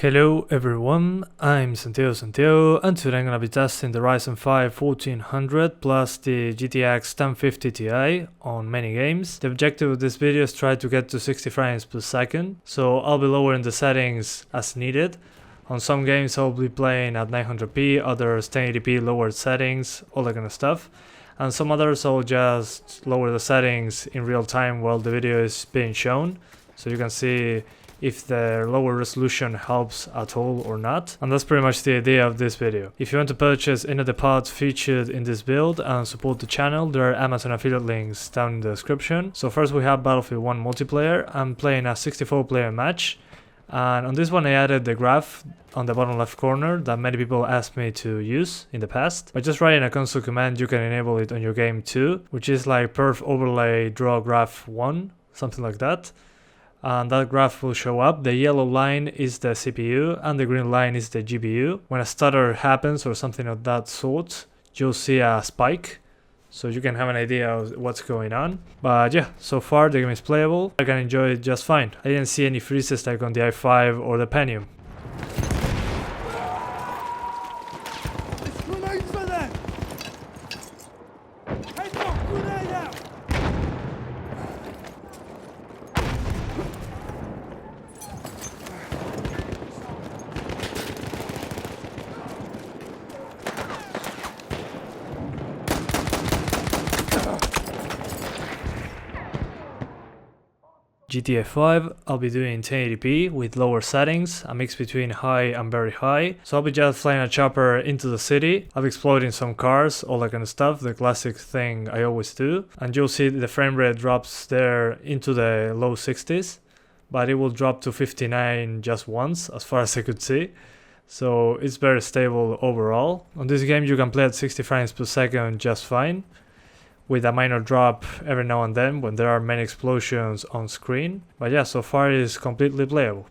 Hello everyone, I'm Santiago, and today I'm gonna be testing the Ryzen 5 1400 plus the GTX 1050 Ti on many games. The objective of this video is try to get to 60 frames per second, so I'll be lowering the settings as needed. On some games I'll be playing at 900p, others 1080p lowered settings, all that kind of stuff. And some others I'll just lower the settings in real time while the video is being shown, so you can see if the lower resolution helps at all or not. And that's pretty much the idea of this video. If you want to purchase any of the parts featured in this build and support the channel, there are Amazon affiliate links down in the description. So first we have Battlefield 1 multiplayer. I'm playing a 64-player match, and on this one I added the graph on the bottom left corner that many people asked me to use in the past. By just writing a console command you can enable it on your game too, which is like perf overlay draw graph 1, something like that. And that graph will show up. The yellow line is the CPU and the green line is the GPU. When a stutter happens or something of that sort, you'll see a spike, so you can have an idea of what's going on. But yeah, so far the game is playable. I can enjoy it just fine. I didn't see any freezes like on the i5 or the Pentium. GTA 5, I'll be doing 1080p with lower settings, a mix between high and very high. So I'll be just flying a chopper into the city. I'll be exploding some cars, all that kind of stuff, the classic thing I always do. And you'll see the frame rate drops there into the low 60s, but it will drop to 59 just once, as far as I could see. So it's very stable overall. On this game you can play at 60 frames per second just fine, with a minor drop every now and then when there are many explosions on screen. But yeah, so far it is completely playable.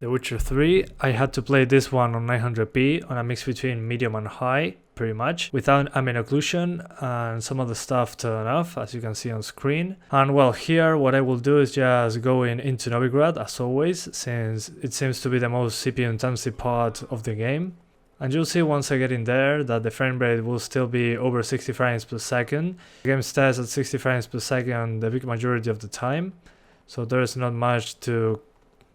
The Witcher 3, I had to play this one on 900p on a mix between medium and high, pretty much, without ambient occlusion and some of the stuff turned off, as you can see on screen. And well, here what I will do is just go into Novigrad as always, since it seems to be the most CPU intensive part of the game. And you'll see once I get in there that the frame rate will still be over 60 frames per second. The game stays at 60 frames per second the big majority of the time, so there is not much to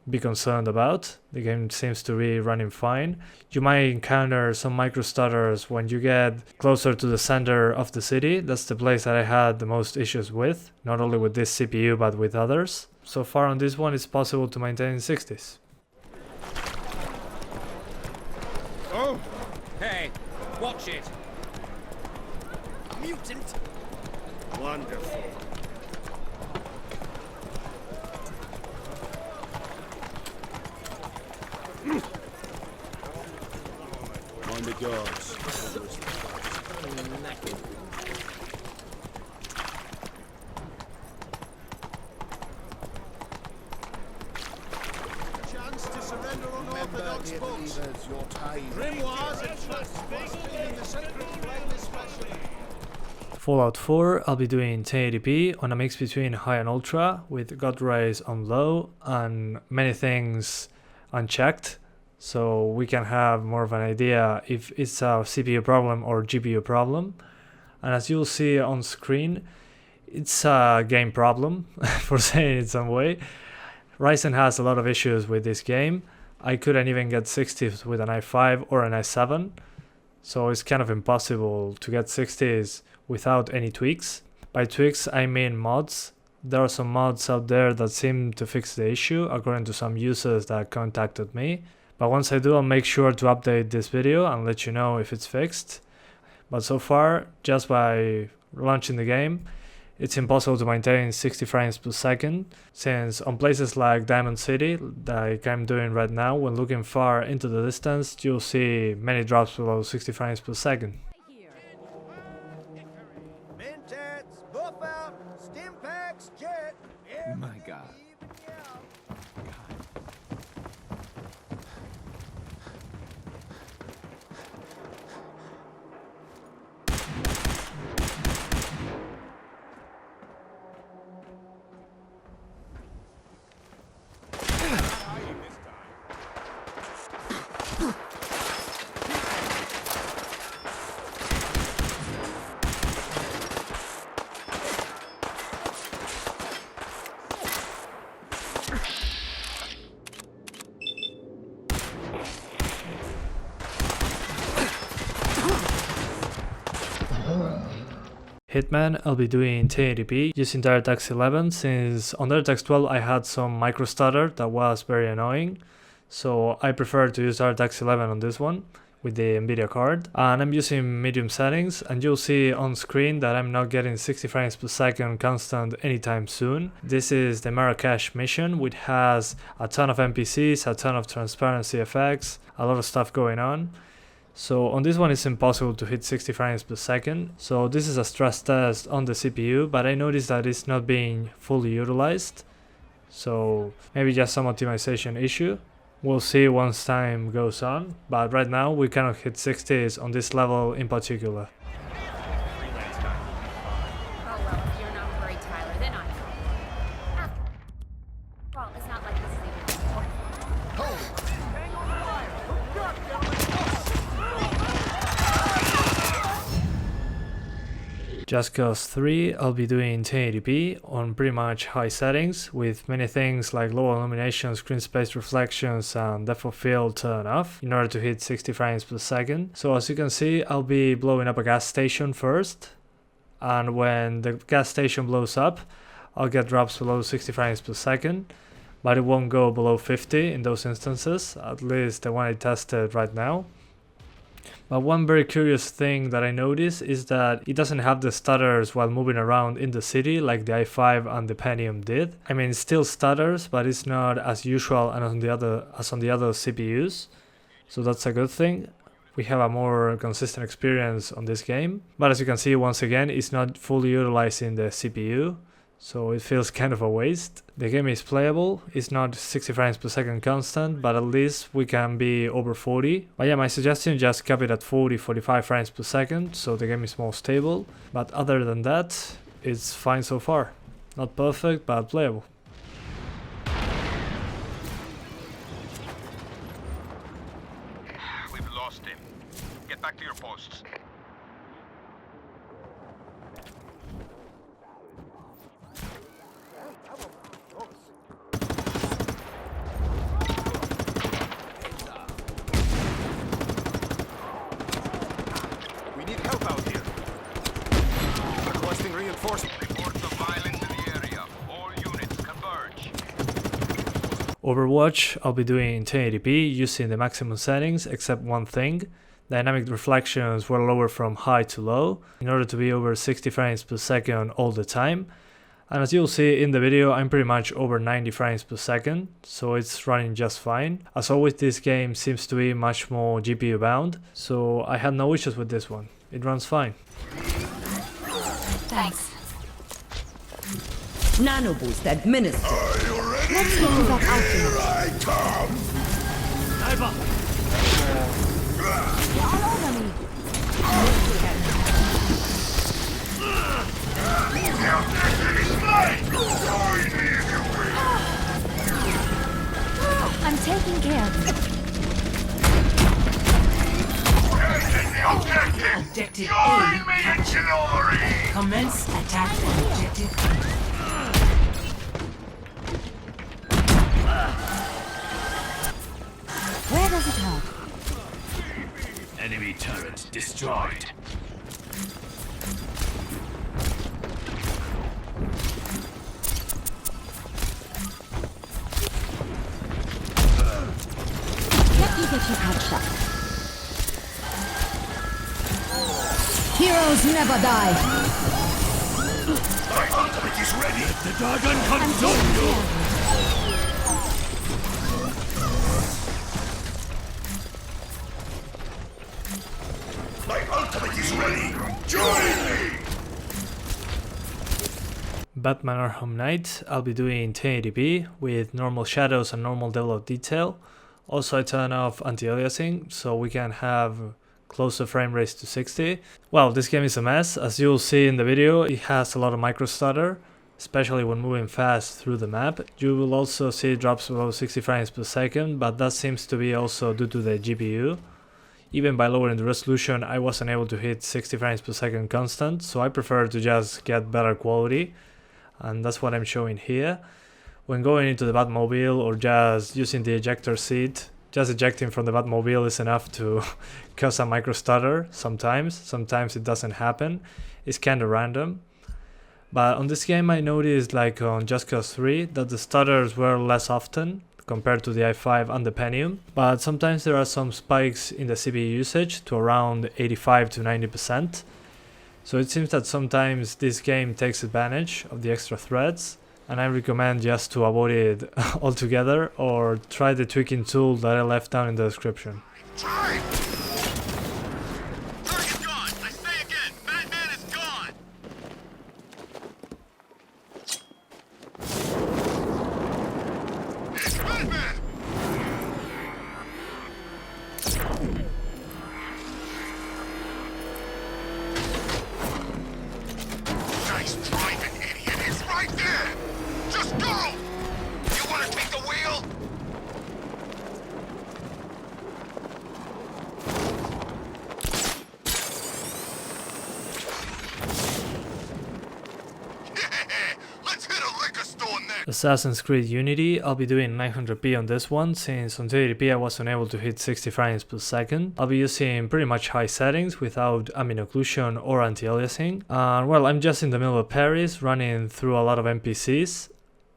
be concerned about. The game seems to be running fine. You might encounter some micro stutters when you get closer to the center of the city. That's the place that I had the most issues with, not only with this CPU but with others. So far on this one it's possible to maintain 60s. Oh! Hey, watch it! Mutant! Wonderful. my gods. Chance to surrender unorthodox books. Grimoires and trusts in the sacred flame especially. Fallout 4, I'll be doing 1080p on a mix between high and ultra with God rays on low and many things unchecked, so we can have more of an idea if it's a CPU problem or GPU problem. And as you'll see on screen, it's a game problem for saying it some way. Ryzen has a lot of issues with this game. I couldn't even get 60s with an i5 or an i7, so it's kind of impossible to get 60s without any tweaks. By tweaks I mean mods. There are some mods out there that seem to fix the issue according to some users that contacted me. But once I do, I'll make sure to update this video and let you know if it's fixed. But so far, just by launching the game, it's impossible to maintain 60 frames per second, since on places like Diamond City, like I'm doing right now, when looking far into the distance, you'll see many drops below 60 frames per second. Mentats, buff out, stim packs, jet. My God. Hitman, I'll be doing 1080p using DirectX 11, since on DirectX 12 I had some micro stutter that was very annoying, so I prefer to use DirectX 11 on this one with the NVIDIA card. And I'm using medium settings, and you'll see on screen that I'm not getting 60 frames per second constant anytime soon. This is the Marrakesh mission, which has a ton of NPCs, a ton of transparency effects, a lot of stuff going on. So on this one it's impossible to hit 60 frames per second. So this is a stress test on the CPU, but I noticed that it's not being fully utilized. So maybe just some optimization issue. We'll see once time goes on, but right now we cannot hit 60s on this level in particular. Oh well, if you're not worried, Tyler, then I am. Well, it's not like this is even important. Just Cause 3, I'll be doing 1080p on pretty much high settings, with many things like low illumination, screen space reflections and depth of field turned off in order to hit 60 frames per second. So as you can see, I'll be blowing up a gas station first, and when the gas station blows up, I'll get drops below 60 frames per second, but it won't go below 50 in those instances, at least the one I tested right now. But one very curious thing that I noticed is that it doesn't have the stutters while moving around in the city like the i5 and the Pentium did. I mean, it still stutters, but it's not as usual and on the other CPUs. So that's a good thing. We have a more consistent experience on this game. But as you can see, once again, it's not fully utilizing the CPU. So it feels kind of a waste. The game is playable, it's not 60 frames per second constant, but at least we can be over 40. But yeah, my suggestion, just cap it at 40-45 frames per second, so the game is more stable. But other than that, it's fine so far. Not perfect, but playable. We've lost him. Get back to your posts. We need help out here. Requesting reinforcements. Reports of violence in the area. All units converge. Overwatch, I'll be doing 1080p using the maximum settings, except one thing. Dynamic reflections were lowered from high to low in order to be over 60 frames per second all the time. And as you'll see in the video, I'm pretty much over 90 frames per second, so it's running just fine. As always, this game seems to be much more GPU bound, so I had no issues with this one. It runs fine. Thanks. Nano boost administered. Let's get you back out there. You're all over me. I'm taking care of you. Objective A captured. Commence attack on objective A. Where does it hurt? Enemy turret destroyed. Let me get you patched up. Heroes never die. My ultimate is ready. The dragon I'm consume taking you. care of you. My ultimate is ready. Join me. Batman Arkham Knight, I'll be doing 1080p with normal shadows and normal level of detail. Also, I turn off anti-aliasing so we can have closer frame rates to 60. Well, this game is a mess. As you'll see in the video, it has a lot of micro stutter, especially when moving fast through the map. You will also see it drops below 60 frames per second, but that seems to be also due to the GPU. Even by lowering the resolution, I wasn't able to hit 60 frames per second constant, so I prefer to just get better quality, and that's what I'm showing here. When going into the Batmobile or just using the ejector seat, just ejecting from the Batmobile is enough to cause a micro stutter sometimes. Sometimes it doesn't happen. It's kind of random. But on this game I noticed, like on Just Cause 3, that the stutters were less often compared to the i5 and the Pentium. But sometimes there are some spikes in the CPU usage to around 85 to 90%. So it seems that sometimes this game takes advantage of the extra threads, and I recommend just to avoid it altogether or try the tweaking tool that I left down in the description. Time! Target gone! I say again, Batman is gone! It's Batman! Nice driving, idiot! It's right there! Just go! You want to take the wheel? Let's hit a liquor store next! Assassin's Creed Unity, I'll be doing 900p on this one, since on 1080p I wasn't able to hit 60 frames per second. I'll be using pretty much high settings without ambient occlusion or anti-aliasing. Well, I'm just in the middle of Paris, running through a lot of NPCs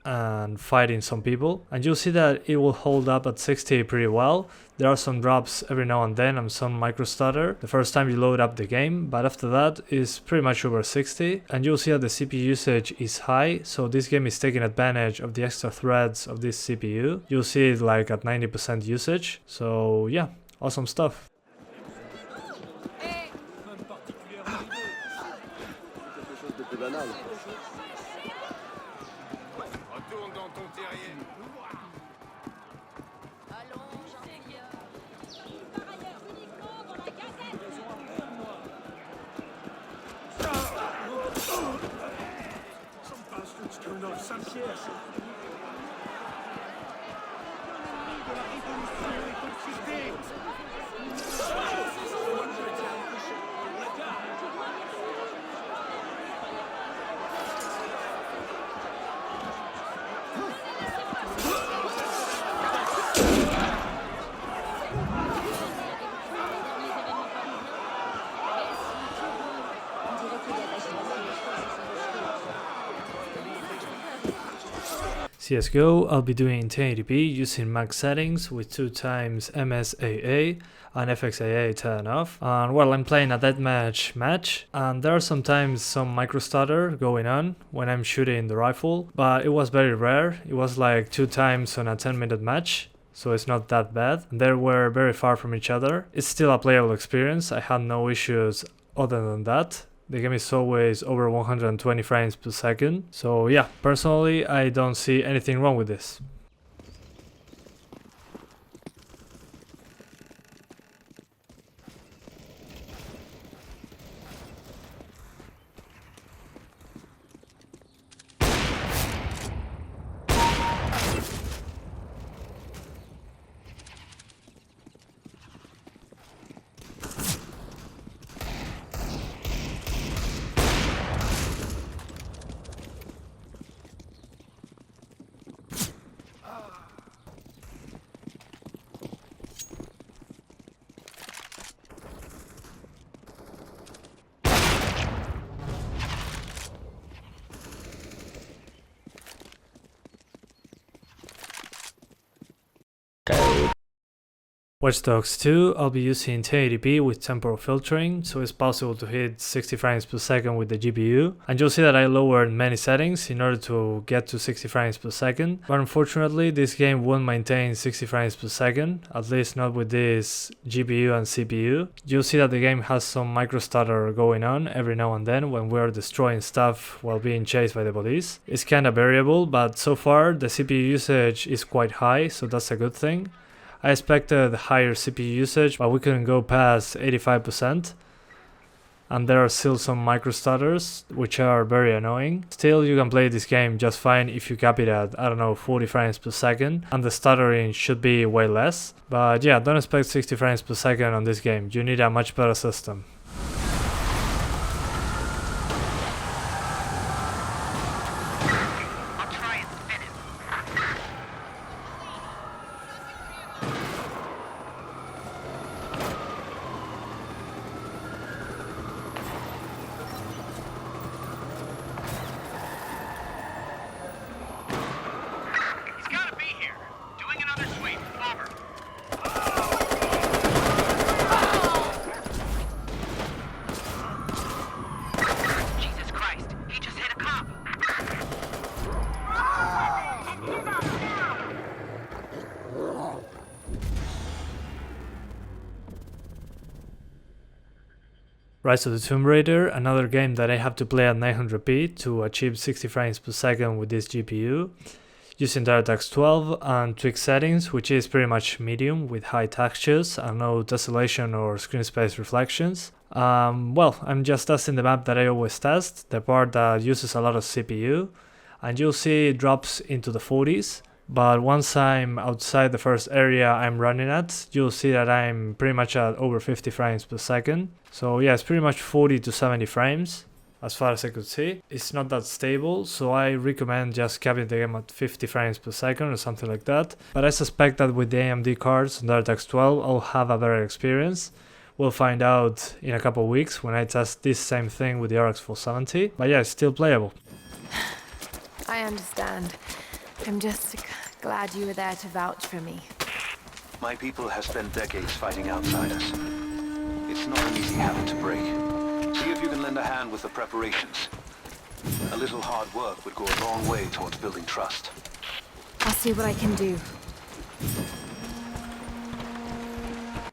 and fighting some people, and you'll see that it will hold up at 60 pretty well. There are some drops every now and then and some micro stutter the first time you load up the game, but after that it's pretty much over 60, and you'll see that the CPU usage is high, so this game is taking advantage of the extra threads of this CPU. You'll see it like at 90% usage, so yeah, awesome stuff. Retourne dans ton terrier. Some bastards turned off Santiago. CSGO, I'll be doing in 1080p using max settings with 2x MSAA and FXAA turned off. And well, I'm playing a deathmatch match, and there are sometimes some micro stutter going on when I'm shooting the rifle, but it was very rare. It was like 2 times on a 10-minute match, so it's not that bad. They were very far from each other. It's still a playable experience. I had no issues other than that. The game is always over 120 frames per second. So yeah, personally, I don't see anything wrong with this. Watch Dogs 2, I'll be using 1080p with temporal filtering, so it's possible to hit 60 frames per second with the GPU. And you'll see that I lowered many settings in order to get to 60 frames per second. But unfortunately, this game won't maintain 60 frames per second, at least not with this GPU and CPU. You'll see that the game has some micro stutter going on every now and then when we're destroying stuff while being chased by the police. It's kinda variable, but so far the CPU usage is quite high, so that's a good thing. I expected higher CPU usage, but we couldn't go past 85%. And there are still some micro stutters, which are very annoying. Still, you can play this game just fine if you cap it at, I don't know, 40 frames per second. And the stuttering should be way less. But yeah, don't expect 60 frames per second on this game. You need a much better system. Rise of the Tomb Raider, another game that I have to play at 900p to achieve 60 frames per second with this GPU, using DirectX 12 and tweak settings, which is pretty much medium with high textures and no tessellation or screen space reflections. Well, I'm just testing the map that I always test, the part that uses a lot of CPU, and you'll see it drops into the 40s. But once I'm outside the first area I'm running at, you'll see that I'm pretty much at over 50 frames per second. So yeah, it's pretty much 40 to 70 frames as far as I could see. It's not that stable, so I recommend just capping the game at 50 frames per second or something like that. But I suspect that with the AMD cards on DirectX 12, I'll have a better experience. We'll find out in a couple of weeks when I test this same thing with the RX 470. But yeah, it's still playable. I understand. I'm just glad you were there to vouch for me. My people have spent decades fighting outsiders. It's not an easy habit to break. See if you can lend a hand with the preparations. A little hard work would go a long way towards building trust. I'll see what I can do.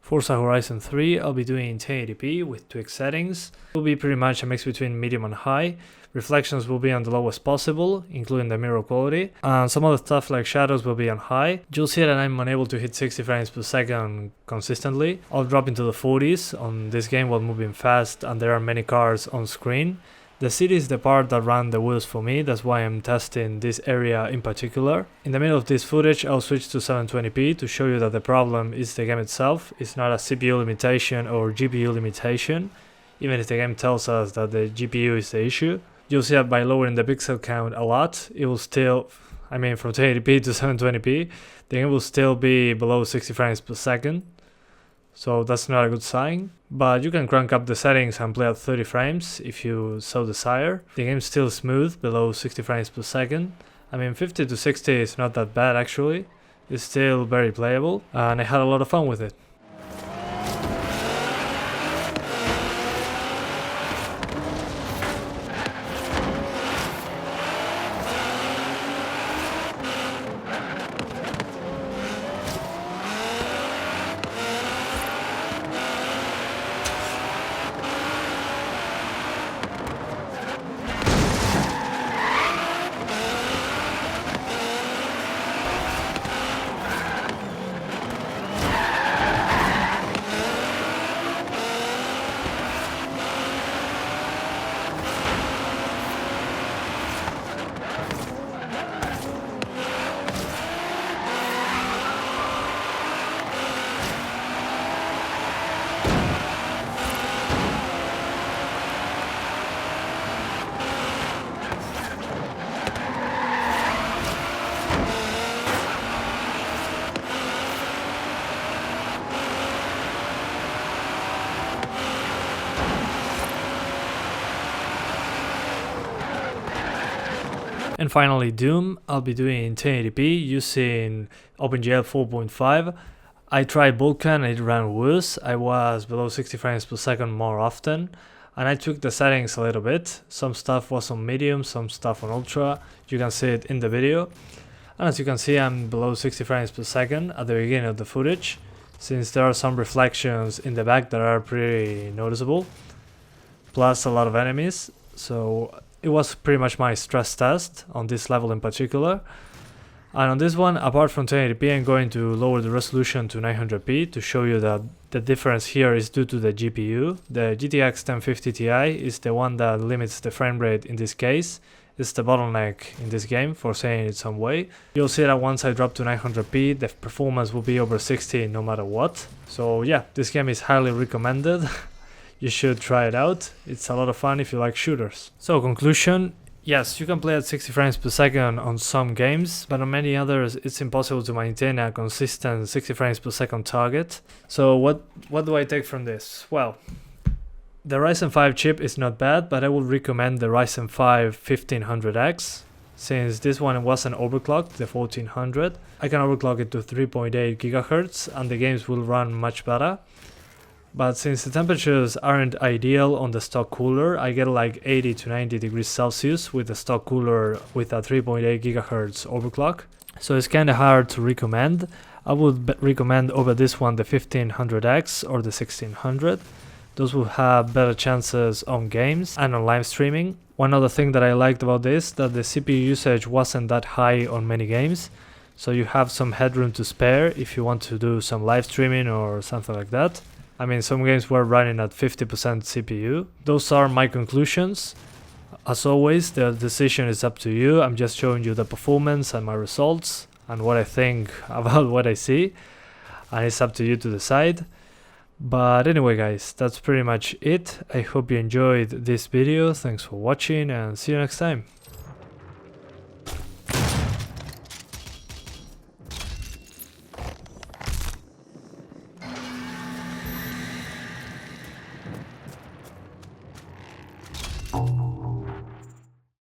Forza Horizon 3, I'll be doing in 1080p with tweak settings. It will be pretty much a mix between medium and high. Reflections will be on the lowest possible, including the mirror quality, and some other stuff like shadows will be on high. You'll see that I'm unable to hit 60 frames per second consistently. I'll drop into the 40s on this game while moving fast and there are many cars on screen. The city is the part that ran the wheels for me, that's why I'm testing this area in particular. In the middle of this footage I'll switch to 720p to show you that the problem is the game itself. It's not a CPU limitation or GPU limitation, even if the game tells us that the GPU is the issue. You'll see that by lowering the pixel count a lot, it will still, from 1080p to 720p, the game will still be below 60 frames per second. So that's not a good sign, but you can crank up the settings and play at 30 frames if you so desire. The game's still smooth, below 60 frames per second, I mean 50 to 60 is not that bad actually, it's still very playable and I had a lot of fun with it. And finally Doom, I'll be doing in 1080p using OpenGL 4.5. I tried Vulkan, it ran worse, I was below 60 frames per second more often, and I took the settings a little bit. Some stuff was on medium, some stuff on ultra, you can see it in the video. And as you can see, I'm below 60 frames per second at the beginning of the footage, since there are some reflections in the back that are pretty noticeable, plus a lot of enemies. So it was pretty much my stress test on this level in particular. And on this one, apart from 1080p, I'm going to lower the resolution to 900p to show you that the difference here is due to the GPU. The GTX 1050 Ti is the one that limits the frame rate in this case. It's the bottleneck in this game, for saying it some way. You'll see that once I drop to 900p, the performance will be over 60 no matter what. So yeah, this game is highly recommended. You should try it out, it's a lot of fun if you like shooters. So conclusion, yes, you can play at 60 frames per second on some games, but on many others it's impossible to maintain a consistent 60 frames per second target. So what do I take from this? Well, the Ryzen 5 chip is not bad, but I would recommend the Ryzen 5 1500X, since this one wasn't overclocked, the 1400. I can overclock it to 3.8 GHz and the games will run much better. But since the temperatures aren't ideal on the stock cooler, I get like 80 to 90 degrees Celsius with the stock cooler with a 3.8 GHz overclock. So it's kinda hard to recommend. I would recommend over this one the 1500X or the 1600. Those will have better chances on games and on live streaming. One other thing that I liked about this, that the CPU usage wasn't that high on many games. So you have some headroom to spare if you want to do some live streaming or something like that. I mean, some games were running at 50% CPU. Those are my conclusions. As always, the decision is up to you. I'm just showing you the performance and my results and what I think about what I see. And it's up to you to decide. But anyway guys, that's pretty much it. I hope you enjoyed this video. Thanks for watching and see you next time.